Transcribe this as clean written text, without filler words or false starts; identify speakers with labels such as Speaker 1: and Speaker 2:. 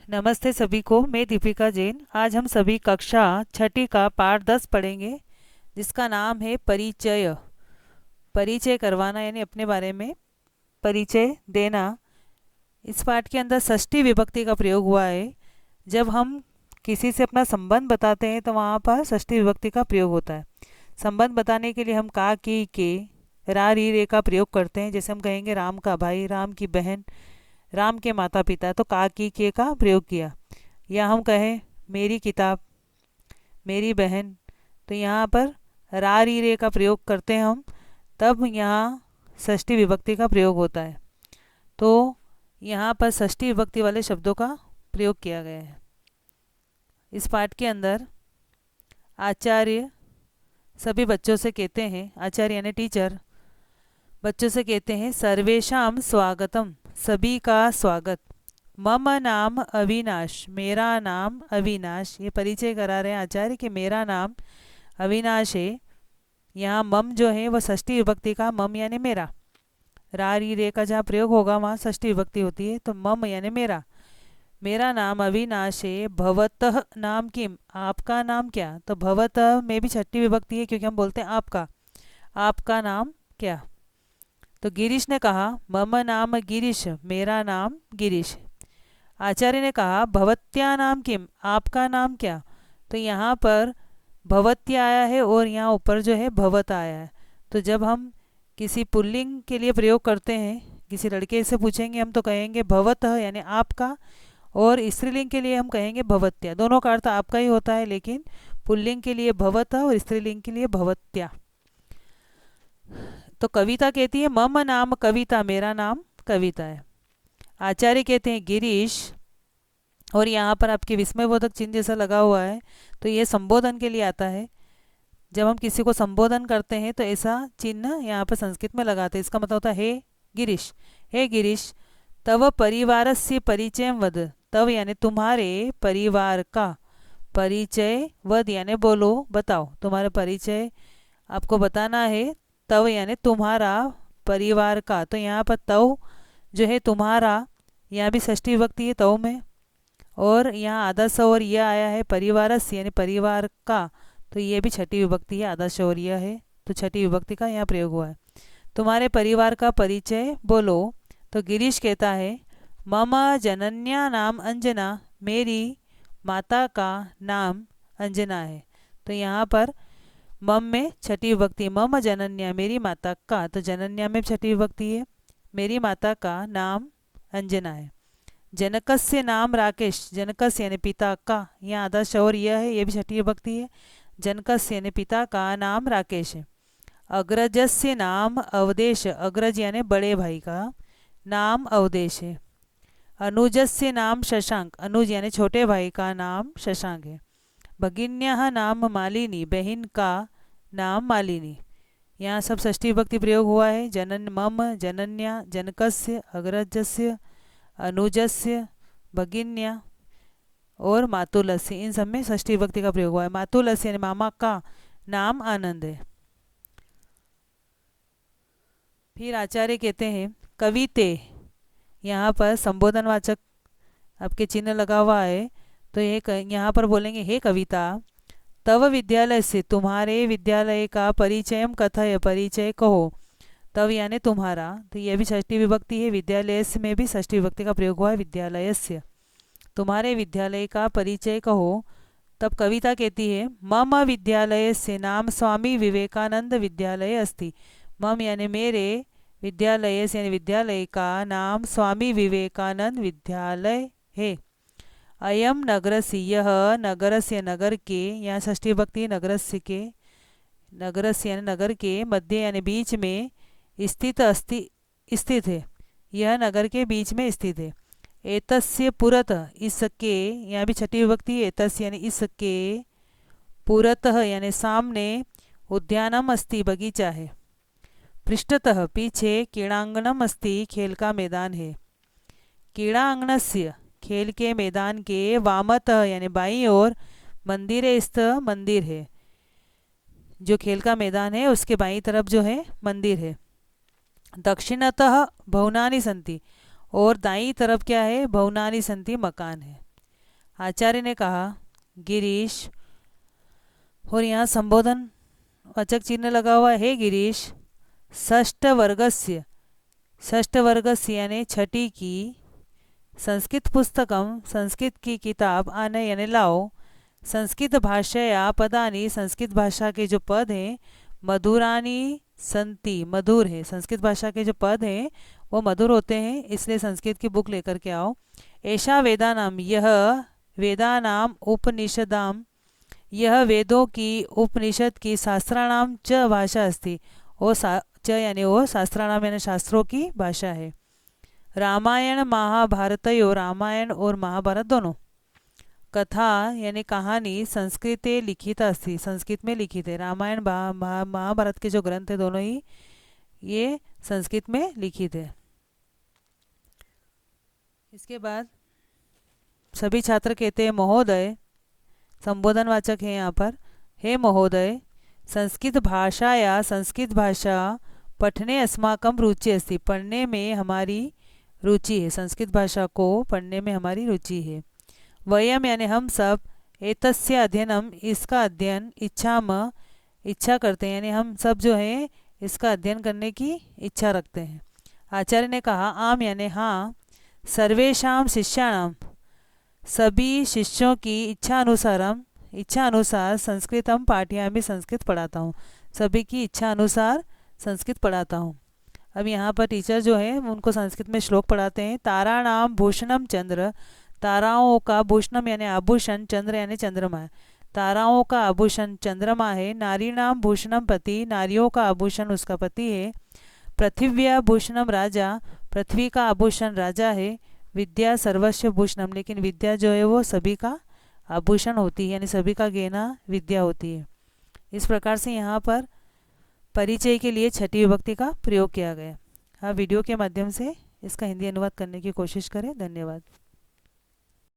Speaker 1: नमस्ते सभी को। मैं दीपिका जैन। आज हम सभी कक्षा छठी का पाठ 10 पढ़ेंगे, जिसका नाम है परिचय। परिचय करवाना यानी अपने बारे में परिचय देना। इस पाठ के अंदर षष्ठी विभक्ति का प्रयोग हुआ है। जब हम किसी से अपना संबंध बताते हैं तो वहाँ पर षष्ठी विभक्ति का प्रयोग होता है। संबंध बताने के लिए हम का, की, के, रा, री, रे का प्रयोग करते हैं। जैसे हम कहेंगे राम का भाई, राम की बहन, राम के माता पिता, तो का, की, के का प्रयोग किया। या हम कहें मेरी किताब, मेरी बहन, तो यहाँ पर रा, री, रे का प्रयोग करते हैं हम, तब यहाँ षष्ठी विभक्ति का प्रयोग होता है। तो यहाँ पर षष्ठी विभक्ति वाले शब्दों का प्रयोग किया गया है। इस पाठ के अंदर आचार्य सभी बच्चों से कहते हैं, आचार्य यानी टीचर बच्चों से कहते हैं, सर्वेशाम स्वागतम, सभी का स्वागत। मम नाम अविनाश, मेरा नाम अविनाश। ये परिचय करा रहे हैं आचार्य कि मेरा नाम अविनाश है। यहाँ मम जो है वह षष्ठी विभक्ति का, मम यानी मेरा, रा, री, रे का जहाँ प्रयोग होगा वहाँ षष्ठी विभक्ति होती है। तो मम यानी मेरा, मेरा नाम अविनाश है। भवतः नाम किम, आपका नाम क्या। तो भवतः में भी छठी विभक्ति है, क्योंकि हम बोलते हैं आपका, आपका नाम क्या। तो गिरीश ने कहा मम नाम गिरीश, मेरा नाम गिरीश। आचार्य ने कहा भवत्या नाम किम, आपका नाम क्या। तो यहाँ पर भवत्या आया है और यहाँ ऊपर जो है भवत आया है। तो जब हम किसी पुल्लिंग के लिए प्रयोग करते हैं, किसी लड़के से पूछेंगे हम तो कहेंगे भवत यानी आपका, और स्त्रीलिंग के लिए हम कहेंगे भवत्या। दोनों का अर्थ आपका ही होता है, लेकिन पुल्लिंग के लिए भवत और स्त्रीलिंग के लिए भवत्या। तो कविता कहती है मम नाम कविता, मेरा नाम कविता है। आचार्य कहते हैं गिरीश, और यहाँ पर आपके विस्मयबोधक चिन्ह जैसा लगा हुआ है, तो ये संबोधन के लिए आता है। जब हम किसी को संबोधन करते हैं तो ऐसा चिन्ह यहाँ पर संस्कृत में लगाते हैं। इसका मतलब होता है हे गिरीश, हे गिरीश, तव परिवारस्य परिचय वद। तव यानी तुम्हारे परिवार का, परिचय वद यानी बोलो, बताओ, तुम्हारा परिचय आपको बताना है। तव यानी तुम्हारा, परिवार का, तो यहाँ पर तव जो है तुम्हारा, यहाँ भी षष्ठी विभक्ति है तव में, और यहाँ आधा स और यह आया है परिवारस्य यानी परिवार का, तो ये भी छठी विभक्ति है, आधा स और यह है, तो छठी विभक्ति का यहाँ प्रयोग हुआ है। तुम्हारे परिवार का परिचय बोलो। तो गिरीश कहता है मम जनन्या नाम अंजना, मेरी माता का नाम अंजना है। तो यहाँ पर मम में छठी विभक्ति, मम जनन्या मेरी माता का, तो जनन्या में छठी विभक्ति है। मेरी माता का नाम अंजना है। जनकस्य नाम राकेश, जनकस्य यानी पिता का, यहाँ आधा शौर यह है, ये भी छठी विभक्ति है। जनकस्य यानी पिता का नाम राकेश है। अग्रजस्य नाम अवदेश, अग्रज यानी बड़े भाई का नाम अवदेश है। अनुजस्य नाम शशांक, अनुज यानी छोटे भाई का नाम शशांक है। भगिन्याः नाम मालिनी, बहन का नाम मालिनी। यहाँ सब षष्ठी विभक्ति प्रयोग हुआ है। जनन, मम, जनन्या, जनकस्य, अग्रजस्य, अनुजस्य, भगिन्या और मातुलस्य, इन सब में षष्ठी विभक्ति का प्रयोग हुआ है। मातुलस्य यानी मामा का नाम आनंद है। फिर आचार्य कहते हैं कविते, यहाँ पर संबोधनवाचक आपके चिन्ह लगा हुआ है, तो ये यहाँ पर बोलेंगे हे कविता, तव विद्यालय से, तुम्हारे विद्यालय का परिचयम कथय, परिचय कहो। तव यानी तुम्हारा, तो यह भी षष्ठी विभक्ति है। विद्यालय में भी षष्ठी विभक्ति का प्रयोग हुआ है, विद्यालयस्य, तुम्हारे विद्यालय का परिचय कहो। तब कविता कहती है मम विद्यालय से नाम स्वामी विवेकानंद विद्यालय अस्ति। मम यानी मेरे, विद्यालय से यानी विद्यालय का नाम स्वामी विवेकानंद विद्यालय है। अयम नगरस्य, यह नगरस्य नगर के, यहाँ षष्ठी विभक्ति नगरस्य के, नगरस्य यानी नगर के, मध्य यानी बीच में, स्थित अस्ति स्थित है, यह नगर के बीच में स्थित है। एतस्य पुरतः, इसके, यहाँ भी छठी विभक्ति, एतस्य यानी इसके, पुरतः यानी सामने, उद्यानम अस्ति बगीचा है। पृष्ठतः पीछे, क्रीड़ांगणम अस्ति खेल का मैदान है। क्रीड़ांगणस्य खेल के मैदान के, वामतः यानी बाईं ओर, मंदिर स्थ मंदिर है, जो खेल का मैदान है उसके बाईं तरफ जो है मंदिर है। दक्षिणतः भवनानि संति, और दाईं तरफ क्या है, भवनानि संति मकान है। आचार्य ने कहा गिरीश, और यहाँ संबोधन वाचक चिन्ह लगा हुआ है गिरीश, षष्ठ वर्गस्य यानी छठी की संस्कृत पुस्तकम संस्कृत की किताब आने यानी लाओ, संस्कृत भाषया पदानी संस्कृत भाषा के जो पद हैं मधुरानी संति मधुर है, संस्कृत भाषा के जो पद हैं वो मधुर होते हैं, इसलिए संस्कृत की बुक लेकर के आओ। ऐशा वेदानाम, यह वेदानाम उपनिषदाम, यह वेदों की उपनिषद की शास्त्राणाम च भाषा अस्ति, वो च यानी वो शास्त्राणाम यानी शास्त्रों की भाषा है। रामायण महाभारतयो, रामायण और महाभारत दोनों, कथा यानी कहानी संस्कृते लिखित अस्ति, संस्कृत में लिखित है। रामायण महाभारत के जो ग्रंथ है दोनों ही ये संस्कृत में लिखित है। इसके बाद सभी छात्र कहते हैं महोदय, संबोधनवाचक है यहाँ पर, हे महोदय, संस्कृत भाषा या संस्कृत भाषा पठने अस्माकं रुचि अस्ति, पढ़ने में हमारी रुचि है, संस्कृत भाषा को पढ़ने में हमारी रुचि है। वयम यानी हम सब, एतस्य अध्ययनम इसका अध्ययन, इच्छा करते हैं, यानी हम सब जो है इसका अध्ययन करने की इच्छा रखते हैं। आचार्य ने कहा आम यानी हाँ, सर्वेषां शिष्याणाम, सभी शिष्यों की इच्छा अनुसार संस्कृतम पाठयामि, संस्कृत पढ़ाता हूँ, सभी की इच्छा अनुसार संस्कृत पढ़ाता हूँ। अब यहाँ पर टीचर जो है उनको संस्कृत में श्लोक पढ़ाते हैं। ताराणाम भूषणम चंद्र, ताराओं का भूषणम यानी आभूषण, चंद्र यानी चंद्रमा, ताराओं का आभूषण चंद्रमा है। नारीणाम भूषणम पति, नारियों का आभूषण उसका पति है। पृथिव्या भूषणम राजा, पृथ्वी का आभूषण राजा है। विद्या सर्वस्व भूषणम, लेकिन विद्या जो है वो सभी का आभूषण होती है, यानी सभी का गहना विद्या होती है। इस प्रकार से यहाँ पर परिचय के लिए छठी विभक्ति का प्रयोग किया गया। आप वीडियो के माध्यम से इसका हिंदी अनुवाद करने की कोशिश करें। धन्यवाद।